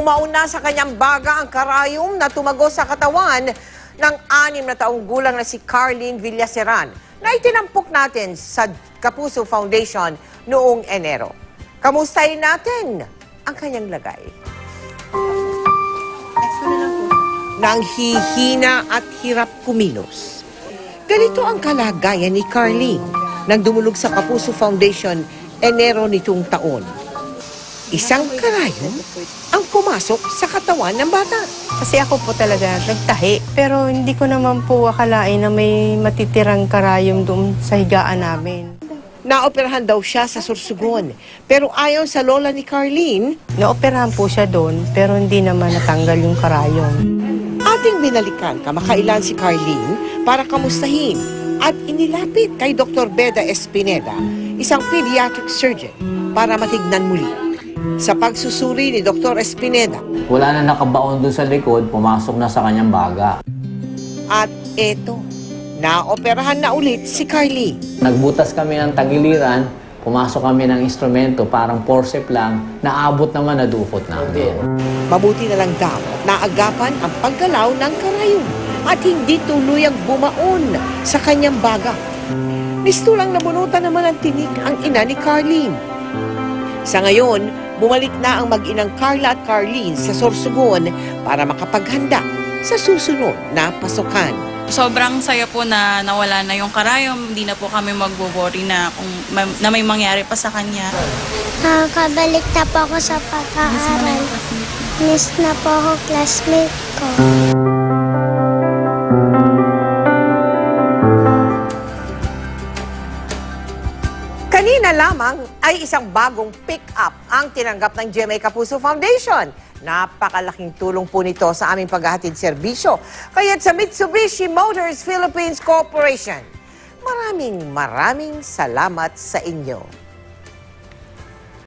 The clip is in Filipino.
bumaon na sa kanyang baga ang karayom na tumagos sa katawan ng 6 na taong gulang na si Carlene Villaseran na itinampok natin sa Kapuso Foundation noong Enero. Kamustahin natin ang kanyang lagay. Nang hihina at hirap kumilos. Ganito ang kalagayan ni Carlene nang dumulog sa Kapuso Foundation Enero nitong taon. Isang karayom ang pumasok sa katawan ng bata. Kasi ako po talaga nagtahi. Pero hindi ko naman po akalain na may matitirang karayom doon sa higaan namin. Naoperahan daw siya sa Sorsogon. Pero ayon sa lola ni Carlene, Naoperahan po siya doon pero hindi naman natanggal yung karayom. ating binalikan kamakailan si Carlene para kamustahin at inilapit kay Dr. Beda Espineda, isang pediatric surgeon, para matignan muli. Sa pagsusuri ni Dr. Espineda, wala na nakabaon doon sa likod, pumasok na sa kanyang baga. at eto, naoperahan na ulit si Carlene. Nagbutas kami ng tagiliran, pumasok kami ng instrumento, parang forceps lang, naabot naman, nadukot namin. Mabuti na lang daw naagapan ang paggalaw ng karayom at hindi tuluyang bumaon sa kanyang baga. Mistulang nabunutan naman ang tinik ang ina ni Carlene. Sa ngayon, bumalik na ang mag-inang Carla at Carlene sa Sorsogon para makapaghanda sa susunod na pasukan. Sobrang saya po na nawala na yung karayom. Hindi na po kami magbo-worry na na may mangyari pa sa kanya. Nakakabalik na po ako sa pag-aaral. Miss na po ako classmate ko. Kanina lamang ay isang bagong pick-up ang tinanggap ng GMA Kapuso Foundation. Napakalaking tulong po nito sa aming paghahatid serbisyo. Kaya't sa Mitsubishi Motors Philippines Corporation, maraming salamat sa inyo.